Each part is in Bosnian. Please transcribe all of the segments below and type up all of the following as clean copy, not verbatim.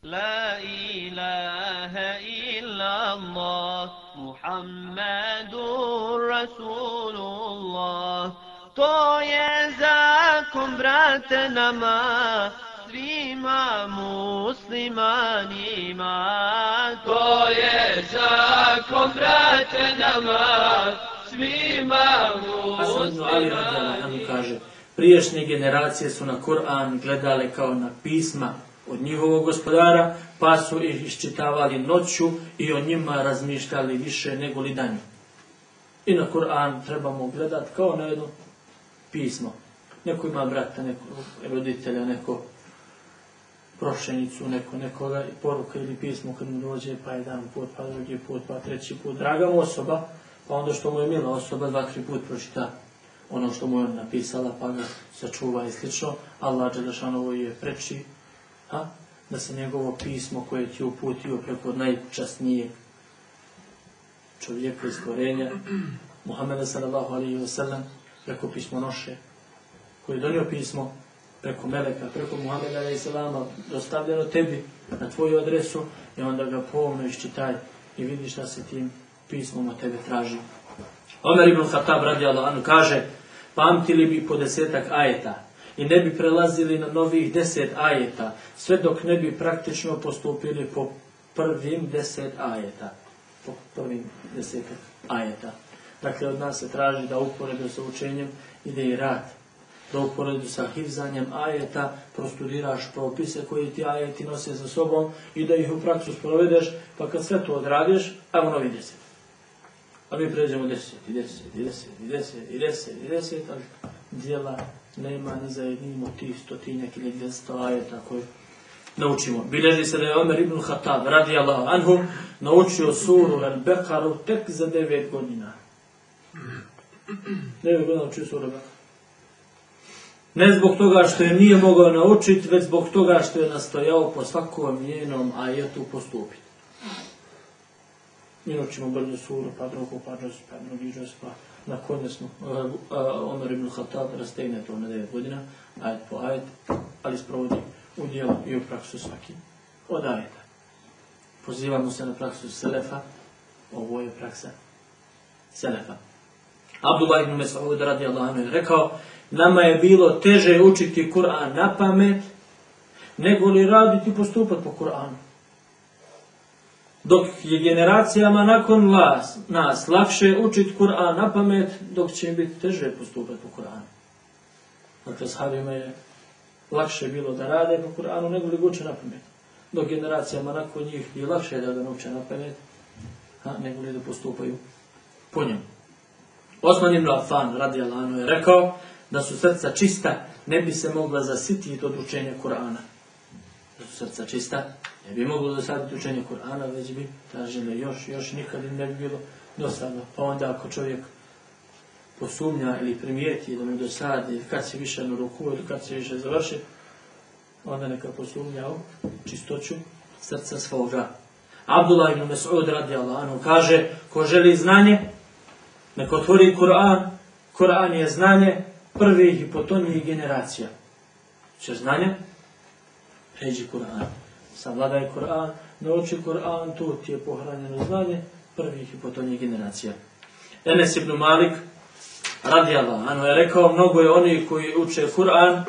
La ilaha illallah, Muhammadur Rasulullah. To je zakon, brate, nama, svima muslimanima. To je zakon, brate, nama, svima muslimanima. Kaže, prijašnje generacije su na Kur'an gledale kao na pisma od njihovog gospodara, pa su ih iščitavali noću i o njima razmišljali više nego li danju. I na Kur'an trebamo gledati kao na jedno pismo. Neko ima brata, neko roditelja, neko prošenicu, nekoga poruka ili pismo kad mu dođe, pa jedan put, pa drugi put, pa treći put. Draga mu osoba, pa onda što mu je mila osoba, 2-3 put pročita ono što mu je napisala, pa ga sačuva i slično. Allah dželešanovu je preči da se njegovo pismo koje ti uputio preko najčasnijeg čovjeka iz stvorenja, Muhammeda sallallahu alaihi wa sallam, preko pismonoše, koji je donio pismo preko meleka, preko Muhammeda alaihi salama, dostavljeno tebi na tvoju adresu i onda ga pomno iščitaj i vidiš šta se tim pismom od tebe traži. Omer ibn Khattab radijallahu anhu kaže, pamtili bi po 10-ak ajeta i ne bi prelazili na novih 10 ajeta, sve dok ne bi praktično postupili po prvim 10 ajeta. Po prvim 10 ajeta. Dakle, od nas se traži da uporedu sa učenjem ide i rad. Da uporedu sa hifzanjem ajeta prostudiraš propise koji ti ajeti nose za sobom i da ih u praksu sprovedeš, pa kad sve to odradiš, evo novi 10. A mi pređemo 10, ali djela nema ni za jednim od tih 100 ili 200 ajeta koje naučimo. Bilježi se da je Omer ibn Khattab radijallahu anhu naučio suru Al-Beqaru tek za 9 godina. 9 godina učio suru Al-Beqaru. Ne zbog toga što je nije mogao naučiti, već zbog toga što je nastojao po svakom njenom ajetu postupiti. Mi učimo brzo suru, pa drugu, pa džos, pa drugi džos, pa na konje smo. Omer ibn Khattab rastegne to na 9 godina, ajet po ajet, ali sprovodi u djelo i u praksu svaki od ajeta. Pozivamo se na praksu selefa, ovo je praksa selefa. Abdullah ibn Mes'ud radijallahu anhu je rekao, nama je bilo teže učiti Kur'an na pamet, nego li raditi i postupati po Kur'anu. Dok je generacijama nakon nas lakše učiti Kur'an na pamet, dok će im biti teže postupati po Kur'anu. Dakle, sahabima je lakše bilo da rade po Kur'anu nego li ga uče na pamet. Dok generacijama nakon njih je lakše da ga nauče na pamet, nego li da postupaju po njemu. Osman ibn Affan radijallahu anhu je rekao da su srca čista, ne bi se mogla zasititi od učenja Kur'ana. Da su srca čista, ne bi moglo dosaditi učenje Kur'ana, već bi tražili još nikad im ne bi bilo dosadno. Pa onda ako čovjek posumnja ili primijeti da mu dosadi kad se više na ruku ili kad se više završi, onda neka posumnja u čistoću srca svoga. Abdullah ibn Mes'ud radijallahu anhu kaže, ko želi znanje, neka otvori Kur'an. Kur'an je znanje prvih i potonjih generacija. Češ znanje? Pređi Kur'an. Savladaj Kur'an, nauči Kur'an, tu ti je pohranjeno znanje prvih i potonjih generacija. Enes ibn Malik radijallahu anhu je rekao, mnogo je onih koji uče Kur'an,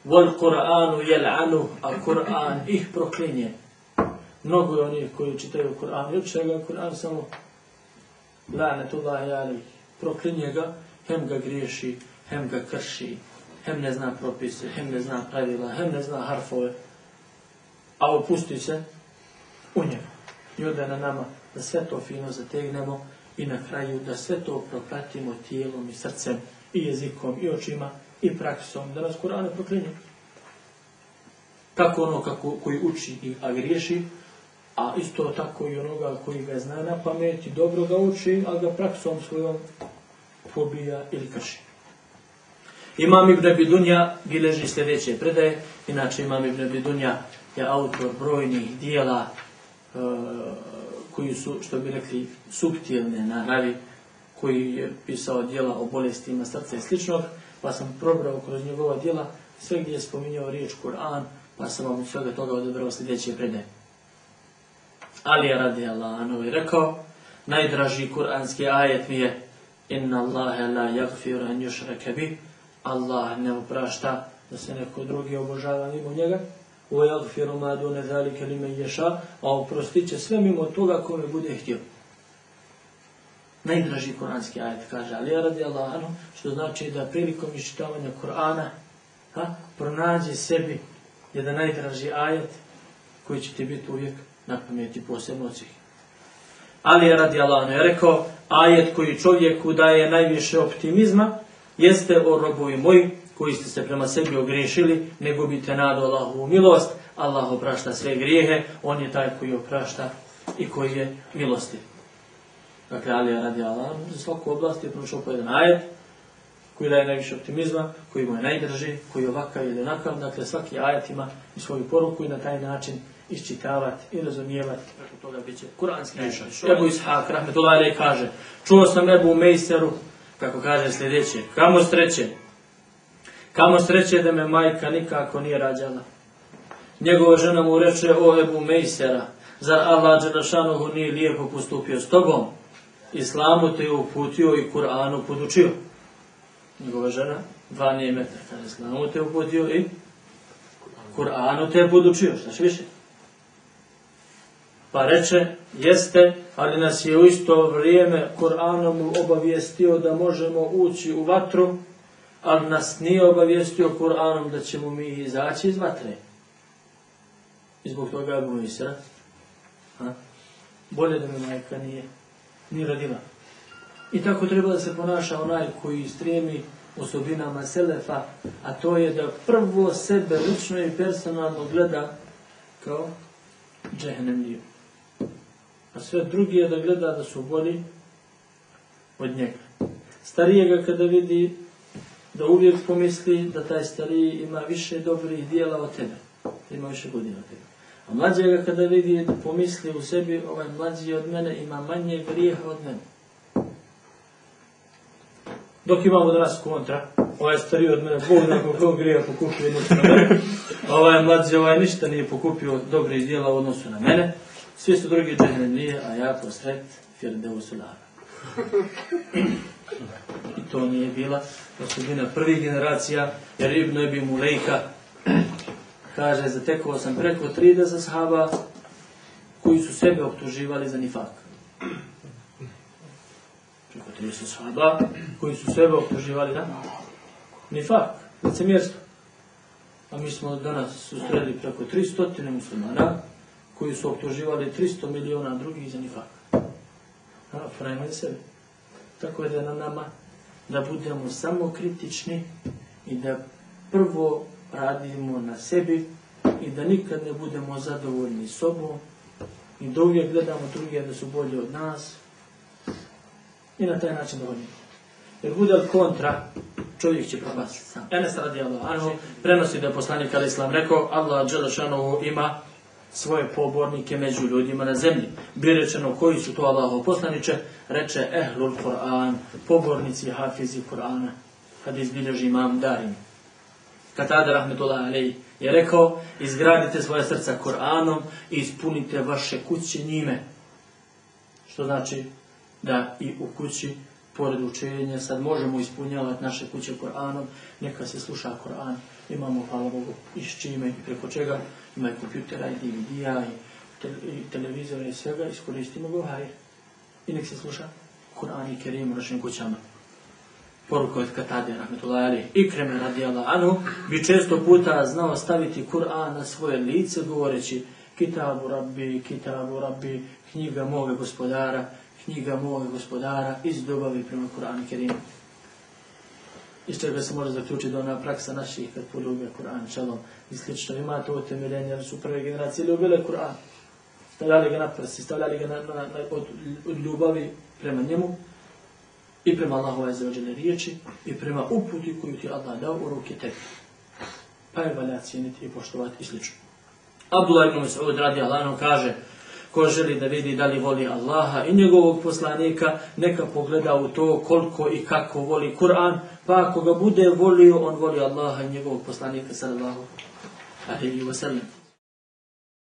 wal Kur'anu jel'anu, a Kur'an ih proklinje. Mnogo je onih koji čitaju Kur'an i uče ga Kur'an samo la'natullahi alejhi, proklinje ga, hem ga griješi, hem ga krši, hem ne zna propise, hem ne zna pravila, hem ne zna harfove, a opusti se u njemu. I onda je na nama da sve to fino zategnemo i na kraju da sve to propratimo tijelom i srcem i jezikom i očima i praksom, da nas Kur'an ne proklinje. Kako ono koji uči a griješi, a isto tako i onoga koji ga zna na pamet i dobro ga uči, a ga praksom svojom pobija ili krši. Imam ibn Abi Dunja bilježi sljedeće predaje. Inače, Imam ibn Abi Dunja je autor brojnih dijela koji su, što bi rekli, suptilne naravi, koji je pisao dijela o bolestima srca i sličnog, pa sam probrao kroz njegova dijela sve gdje je spominjao riječ Kur'an, pa sam vam od svega toga odebrao sljedeće predaje. Alija radijallahu anhu je rekao, najdraži kuranski ajet mi je Inna Allahe la yaghfiru an yushraka bih, Allah ne oprašta da se neko drugi obožava mimo njega, wa yaghfiru ma dune zalika limen yasha, a oprostit će sve mimo toga kome bude htio. Najdraži kuranski ajet, kaže Alija radijallahu anhu, što znači da prilikom iščitavanja Kur'ana pronađi sebi jedan najdraži ajet koji će ti biti uvijek na pameti, posebno od svih. Alija radijallahu anhu je rekao, ajet koji čovjeku daje najviše optimizma jeste o robovi moji koji ste se prema sebi ogriješili, ne gubite nadu Allahovu milost, Allah oprašta sve grijehe, on je taj koji oprašta i koji je milostiv. Dakle, Alija radijallahu anhu za svaku oblast je proučio po jedan ajet koji daje najviše optimizma, koji mu je najdrži, koji je ovakav ili onakav. Dakle, svaki ajet ima i svoju poruku i na taj način iščitavati i razumijevati. Preko toga bit će kuranski ajet. Ebu Ishaq, rahmetullahi alejhi, kaže, čuo sam Ebu Mejseru, kako kaže sljedeće, kamo sreće da me majka nikako nije rađala. Njegova žena mu reče, o Ebu Mejsera, zar Allah dželešanuhu nije lijepo postupio s tobom? Islamu te je uputio i Kur'anu podučio. Njegova žena, 2 nijemeta, kaže, Islamu te je uputio i Kur'anu te je podučio. Šta će više? Pa reče, jeste, ali nas je u isto vrijeme Kur'anom obavijestio da možemo ući u vatru, ali nas nije obavijestio Kur'anom da ćemo mi izaći iz vatre. I zbog toga je bilo isra. Bolje da mi majka nije rodila. I tako treba da se ponaša onaj koji stremi osobinama selefa, a to je da prvo sebe lično i personalno gleda kao džehnemliju. A sve drugi je da gleda da su bolji od njega. Starijega kada vidi, da uvijek pomisli da taj stariji ima više dobrih dijela od tebe. Da ima više godina od tebe. A mlađega kada vidi, da pomisli u sebi, ovaj mlađi od mene ima manje grijeha od mene. Dok imamo danas kontra, ovaj stariji od mene, Bog da koliko grijeha pokupio odnosu na mene, ovaj mlađi, ovaj ništa nije pokupio dobrih dijela u odnosu na mene, svi su drugi džehnemlije, a ja posred Firdevsu Sulara. I to nije bila osobina prvih generacija, jer Ibn Ebi Mulejka kaže, zatekao sam preko 30 sahaba koji su sebe optuživali za nifak. Preko 30 sahaba koji su sebe optuživali za nifak, licemjerstvo. A mi smo danas susreli preko 300 muslimana koji su optuživali 300 miliona drugih za nifak. Frajmaju sebe. Tako je da na nama da budemo samo kritični i da prvo radimo na sebi i da nikad ne budemo zadovoljni sobom i da uvijek gledamo druge da su bolji od nas i na taj način dovoljimo. Jer bude li kontra, čovjek će propasti sam. Enes radijallahu anhu prenosi da je poslanik alejhi selam rekao, Allah dželešanuhu ima svoje pobornike među ljudima na zemlji. Bi rečeno koji su to Allahov poslaniče, reče ehlul Kur'an, pobornici i hafizi Kur'ana, kad izbilježi imam Darim. Katada rahmetullahi alejhi je rekao, izgradite svoje srca Kur'anom i ispunite vaše kuće njime. Što znači da i u kući, pored učenja, sad možemo ispunjavati naše kuće Kur'anom, neka se sluša Kur'an, imamo, hvala Bogu, i s čime i preko čega, ima i kompjutera i DVD-a i televizora i svega, iskoristimo ga u hajr. I nek se sluša Kur'an i Kerim u našim kućama. Poruka od Katade, rahmetullahi alejhi, Ikreme radijallahu anhu, bi često puta znao staviti Kur'an na svoje lice govoreći Kitabu Rabbi, knjiga moga gospodara, iz ljubavi prema Kur'anu Kerimu. Iz čega se može zaključiti da ona praksa naših kad poljube Kur'an, šalom i slično. Ima to utemeljenje, jer su prve generacije ljubile Kur'an. Stavljali ga na prsi, stavljali ga od ljubavi prema njemu i prema Allahove azzawajal riječi i prema uputi koju ti Allah dao u ruke tebi. Pa je valja cijeniti i poštovati i slično. Abdullah ibn Mas'ud radijallahu anhu kaže, ko želi da vidi da li voli Allaha i njegovog poslanika, neka pogleda u to koliko i kako voli Kur'an, pa ako ga bude volio, on voli Allaha i njegovog poslanika sallallahu alaihi wa sallam.